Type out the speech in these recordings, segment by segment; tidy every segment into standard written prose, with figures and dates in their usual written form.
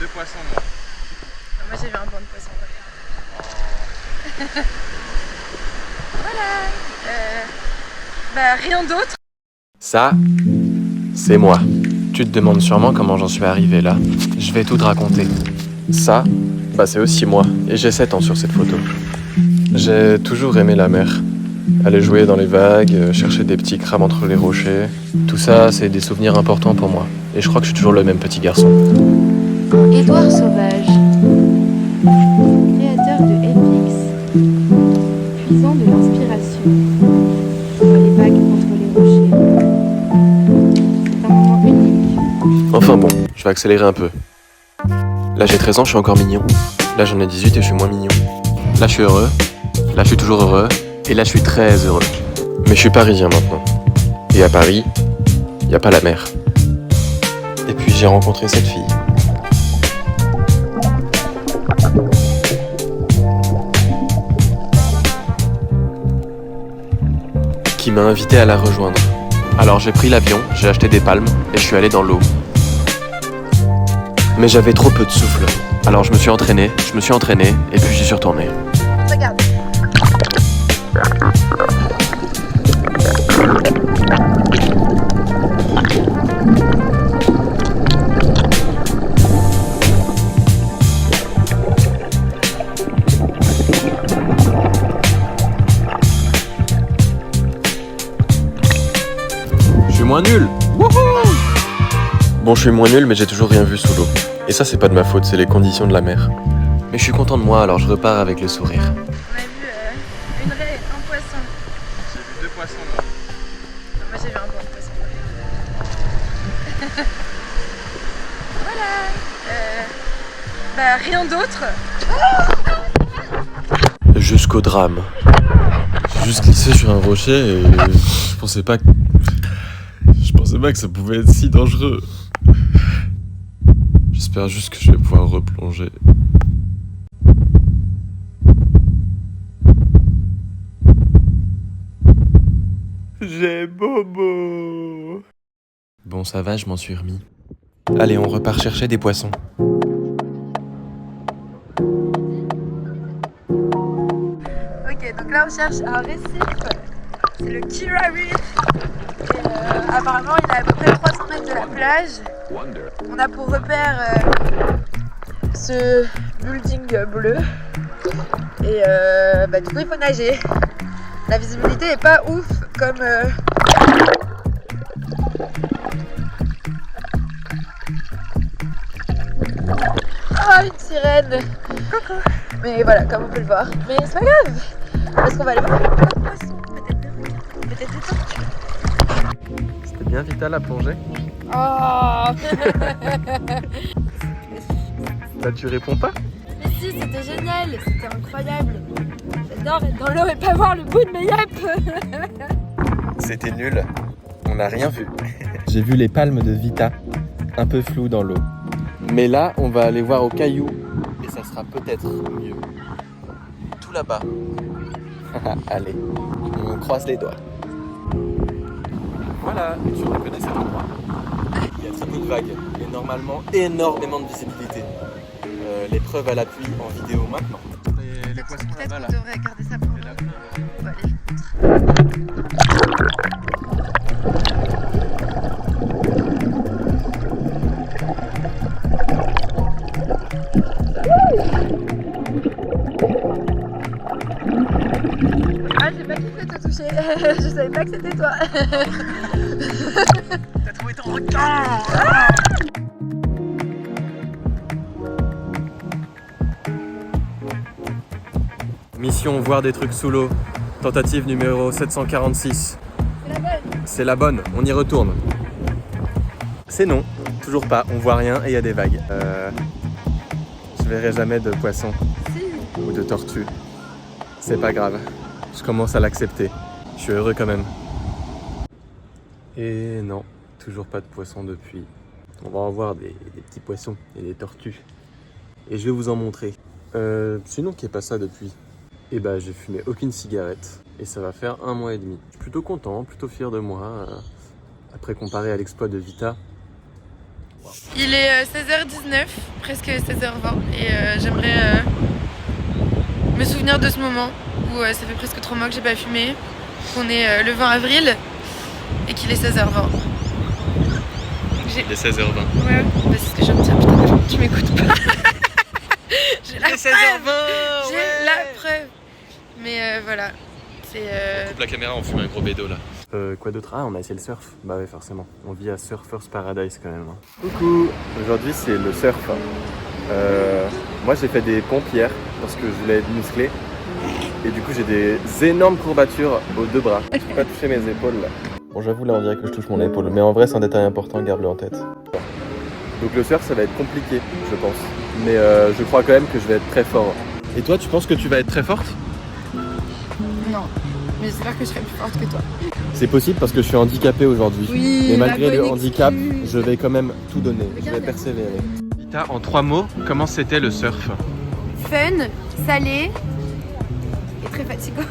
2 poissons moi. Moi j'ai vu un banc de poissons. Voilà. Rien d'autre. Ça, c'est moi. Tu te demandes sûrement comment j'en suis arrivé là. Je vais tout te raconter. Ça, c'est aussi moi. Et j'ai 7 ans sur cette photo. J'ai toujours aimé la mer. Aller jouer dans les vagues, chercher des petits crabes entre les rochers. Tout ça, c'est des souvenirs importants pour moi. Et je crois que je suis toujours le même petit garçon. Édouard Sauvage, créateur de FX, puisant de l'inspiration dans les vagues contre les rochers. C'est un moment unique. Enfin bon, je vais accélérer un peu. Là j'ai 13 ans, je suis encore mignon. Là j'en ai 18 et je suis moins mignon. Là je suis heureux. Là je suis toujours heureux. Et là je suis très heureux. Mais je suis parisien maintenant. Et à Paris, il n'y a pas la mer. Et puis j'ai rencontré cette fille. Qui m'a invité à la rejoindre. Alors j'ai pris l'avion, j'ai acheté des palmes et je suis allé dans l'eau. Mais j'avais trop peu de souffle. Alors je me suis entraîné, et puis j'y suis retourné. Regarde. Je suis moins nul. Wouhou! Bon, je suis moins nul, mais j'ai toujours rien vu sous l'eau. Et ça, c'est pas de ma faute, c'est les conditions de la mer. Mais je suis content de moi, alors je repars avec le sourire. On a vu une raie, un poisson. J'ai vu 2 poissons moi. Moi j'ai vu un banc de poissons. Voilà. Rien d'autre. Jusqu'au drame. J'ai juste glissé sur un rocher et je pensais pas que ça pouvait être si dangereux. J'espère juste que je vais pouvoir replonger. J'ai bobo. Bon, ça va, je m'en suis remis. Allez, on repart chercher des poissons. Ok, donc là on cherche un récif. C'est le Kira Reef. Et, apparemment il est à peu près 300 mètres de la plage. On a pour repère ce building bleu. Et du coup il faut nager. La visibilité est pas ouf comme... Ah, une sirène. Coucou. Mais voilà, comme on peut le voir. Mais c'est pas grave, parce qu'on va aller voir plein de poissons, peut-être des requins, peut-être des tortues. C'était bien vital à plonger. Oh. Bah tu réponds pas? Mais si, c'était génial, c'était incroyable. J'adore être dans l'eau et pas voir le bout de mes yeux. C'était nul. On n'a rien vu. J'ai vu les palmes de Vita, un peu floues dans l'eau. Mais là, on va aller voir au caillou. Et ça sera peut-être mieux. Tout là-bas. Allez, on croise les doigts. Voilà, tu reconnais cet endroit. Il y a très peu de vagues et normalement énormément de visibilité. Les preuves à l'appui en vidéo maintenant. Les poissons là-bas là. Peut-être qu'on devrait garder ça pour nous. On va aller. Ah, j'ai pas kiffé te toucher. Je savais pas que c'était toi. T'as trouvé ton requin. Mission voir des trucs sous l'eau. Tentative numéro 746. C'est la bonne. C'est la bonne, on y retourne. C'est non, toujours pas, on voit rien et il y a des vagues. Je verrai jamais de poissons Si. ou de tortues. C'est pas grave, je commence à l'accepter. Je suis heureux quand même. Et non, toujours pas de poissons depuis. On va en voir des petits poissons et des tortues. Et je vais vous en montrer. Sinon, qu'il n'y ait pas ça depuis. Et j'ai fumé aucune cigarette. Et ça va faire 1 mois et demi. Je suis plutôt content, plutôt fier de moi. Après, comparé à l'exploit de Vita, Il est 16h19, presque 16h20 et j'aimerais me souvenir de ce moment où ça fait presque 3 mois que j'ai pas fumé, qu'on est le 20 avril et qu'il est 16h20. Il est 16h20. Ouais, bah c'est ce que je viens de dire, putain, tu m'écoutes pas. J'ai la preuve. 16h20. J'ai la preuve. Mais voilà, c'est... On coupe la caméra, on fume un gros bédo là. Quoi d'autre? Ah, on a essayé le surf. Bah ouais, forcément. On vit à Surfer's Paradise quand même. Coucou. Aujourd'hui c'est le surf. Moi j'ai fait des pompes hier parce que je voulais être musclé. Et du coup j'ai des énormes courbatures aux 2 bras. Je peux pas toucher mes épaules là. Bon, j'avoue là on dirait que je touche mon épaule. Mais en vrai c'est un détail important, garde-le en tête. Donc le surf ça va être compliqué je pense. Mais je crois quand même que je vais être très fort. Et toi tu penses que tu vas être très forte? Non, mais j'espère que je serai plus forte que toi. C'est possible parce que je suis handicapé aujourd'hui. Oui, mais malgré la le bonne handicap, excuse. je vais quand même tout donner. Je Regarde. vais persévérer. Vita, en 3 mots, comment c'était le surf? Fun, salé et très fatigant.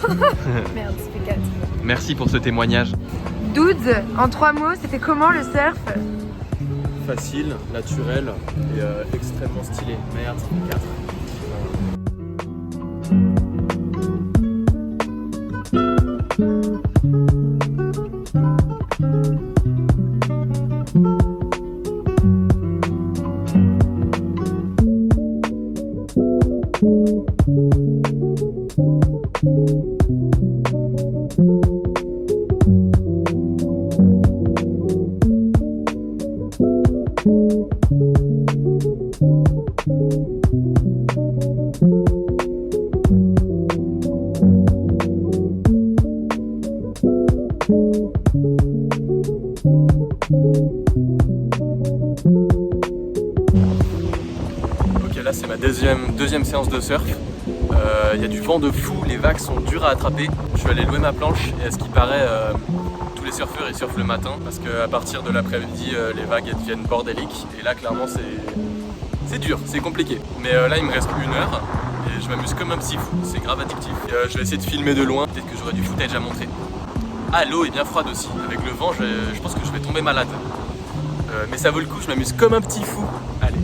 Merde, ça fait 4. Merci pour ce témoignage. Dudes, en 3 mots, c'était comment le surf? Facile, naturel et extrêmement stylé. Merde, ça fait 4. Ok, là c'est ma deuxième séance de surf. Il y a du vent de fou, les vagues sont dures à attraper. Je suis allé louer ma planche et à ce qui paraît, tous les surfeurs ils surfent le matin parce qu'à partir de l'après-midi, les vagues elles deviennent bordéliques. Et là clairement c'est dur, c'est compliqué. Mais là il me reste 1 heure et je m'amuse comme un petit fou, c'est grave addictif. Je vais essayer de filmer de loin, peut-être que j'aurai du footage à montrer. Ah, l'eau est bien froide aussi, avec le vent je pense que je vais tomber malade. Mais ça vaut le coup, je m'amuse comme un petit fou. Allez.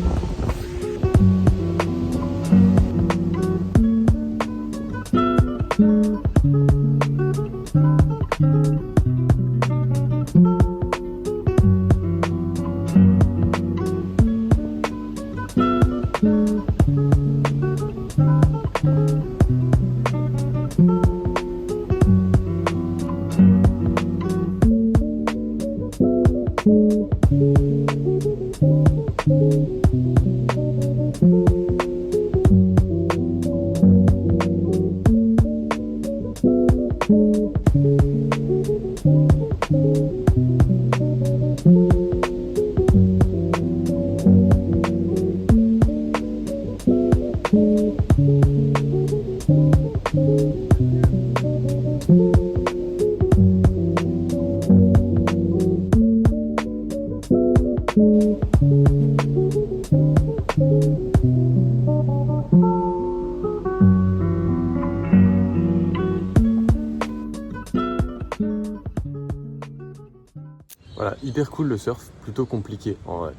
Voilà, hyper cool le surf, plutôt compliqué en vrai.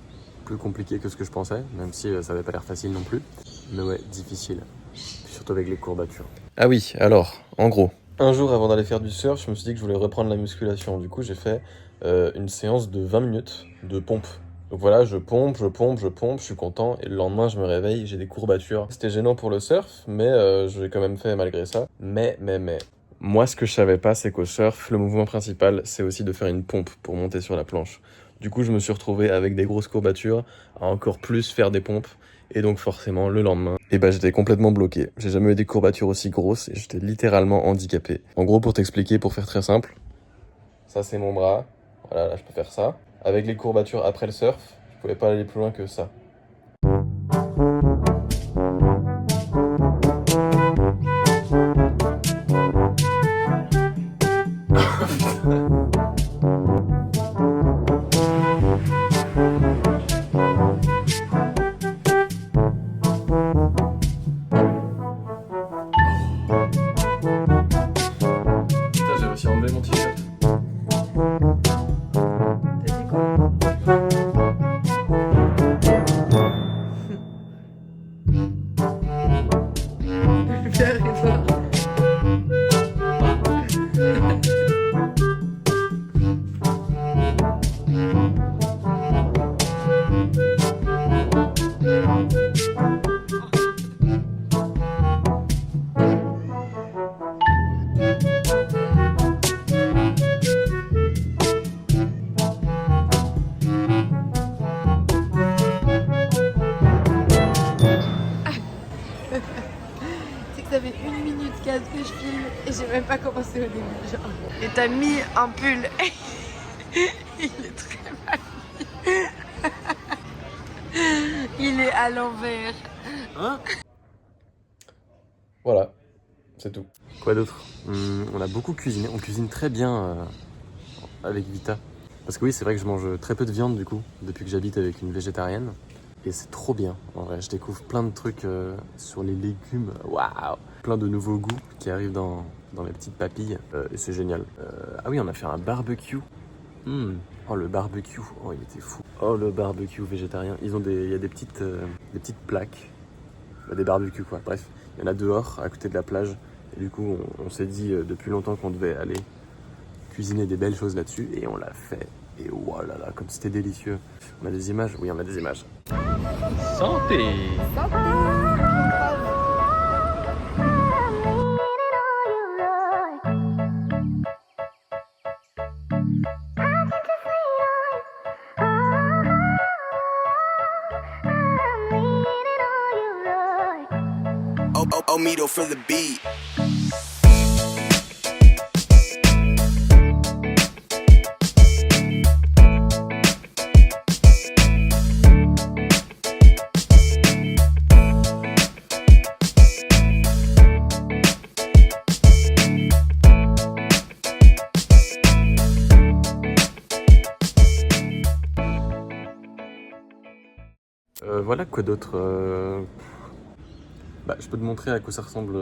Plus compliqué que ce que je pensais, même si ça avait pas l'air facile non plus. Mais ouais, difficile. Surtout avec les courbatures. Ah oui, alors, en gros. Un jour avant d'aller faire du surf, je me suis dit que je voulais reprendre la musculation. Du coup, j'ai fait une séance de 20 minutes de pompe. Donc voilà, je pompe, je suis content. Et le lendemain, je me réveille, j'ai des courbatures. C'était gênant pour le surf, mais je l'ai quand même fait malgré ça. Mais. Moi, ce que je savais pas, c'est qu'au surf, le mouvement principal, c'est aussi de faire une pompe pour monter sur la planche. Du coup, je me suis retrouvé avec des grosses courbatures, à encore plus faire des pompes. Et donc forcément, le lendemain, j'étais complètement bloqué. J'ai jamais eu des courbatures aussi grosses et j'étais littéralement handicapé. En gros, pour t'expliquer, pour faire très simple, ça c'est mon bras. Voilà, là je peux faire ça. Avec les courbatures après le surf, je pouvais pas aller plus loin que ça. J'ai réussi à enlever mon t-shirt. T'as dit quoi? même pas commencé au début. Genre. Et t'as mis un pull. Il est très mal mis. Il est à l'envers. Hein? Voilà, c'est tout. Quoi d'autre? On a beaucoup cuisiné, on cuisine très bien avec Vita. Parce que oui, c'est vrai que je mange très peu de viande du coup, depuis que j'habite avec une végétarienne. Et c'est trop bien, en vrai, je découvre plein de trucs sur les légumes, waouh! Plein de nouveaux goûts qui arrivent dans les petites papilles, et c'est génial. Ah oui, on a fait un barbecue. Oh le barbecue, oh il était fou. Oh le barbecue végétarien, il y a des petites plaques, des barbecues quoi, bref. Il y en a dehors, à côté de la plage, et du coup on s'est dit depuis longtemps qu'on devait aller cuisiner des belles choses là-dessus, et on l'a fait. Et voilà, là, comme c'était délicieux. On a des images? Oui, on a des images. Santé! Omido for the beat. Voilà, quoi d'autre? Je peux te montrer à quoi ça ressemble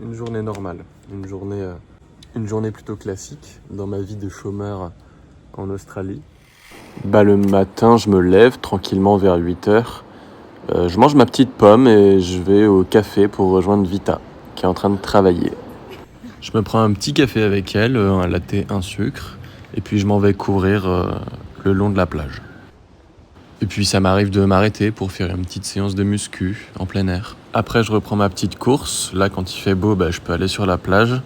une journée normale. Une journée plutôt classique dans ma vie de chômeur en Australie. Le matin, je me lève tranquillement vers 8h. Je mange ma petite pomme et je vais au café pour rejoindre Vita, qui est en train de travailler. Je me prends un petit café avec elle, un latte, un sucre, et puis je m'en vais courir le long de la plage. Et puis ça m'arrive de m'arrêter pour faire une petite séance de muscu en plein air. Après je reprends ma petite course. Là quand il fait beau, je peux aller sur la plage.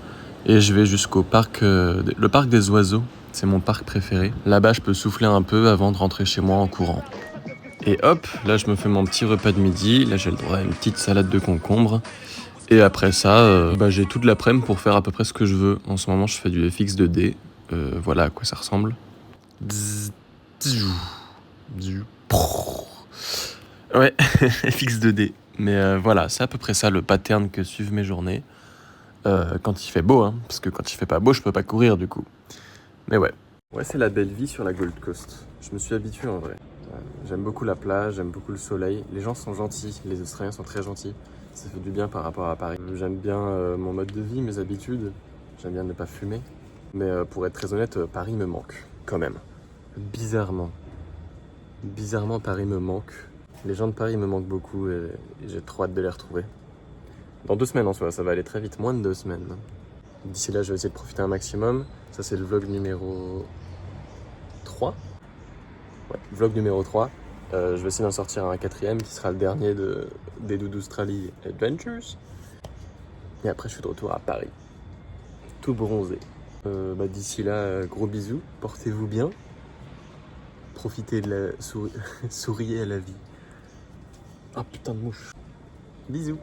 Et je vais jusqu'au parc, le parc des oiseaux. C'est mon parc préféré. Là-bas je peux souffler un peu avant de rentrer chez moi en courant. Et hop, là je me fais mon petit repas de midi. Là j'ai le droit à une petite salade de concombre. Et après ça, j'ai toute l'après-midi pour faire à peu près ce que je veux. En ce moment je fais du FX 2D. Voilà à quoi ça ressemble. Ouais, FX 2D. Mais voilà, c'est à peu près ça le pattern que suivent mes journées. Quand il fait beau, hein, parce que quand il fait pas beau, je peux pas courir du coup. Mais ouais. Ouais, c'est la belle vie sur la Gold Coast. Je me suis habitué en vrai. J'aime beaucoup la plage, j'aime beaucoup le soleil. Les gens sont gentils, les Australiens sont très gentils. Ça fait du bien par rapport à Paris. J'aime bien mon mode de vie, mes habitudes. J'aime bien ne pas fumer. Mais pour être très honnête, Paris me manque, quand même. Bizarrement, Paris me manque. Les gens de Paris me manquent beaucoup et j'ai trop hâte de les retrouver. Dans 2 semaines en soi, ça va aller très vite, moins de 2 semaines. D'ici là, je vais essayer de profiter un maximum. Ça, c'est le vlog numéro 3. Ouais, vlog numéro 3. Je vais essayer d'en sortir un 4e qui sera le dernier des Doudou Australie Adventures. Et après, je suis de retour à Paris. Tout bronzé. D'ici là, gros bisous. Portez-vous bien. Profitez de la... souriez à la vie. Ah putain de mouche. Bisous.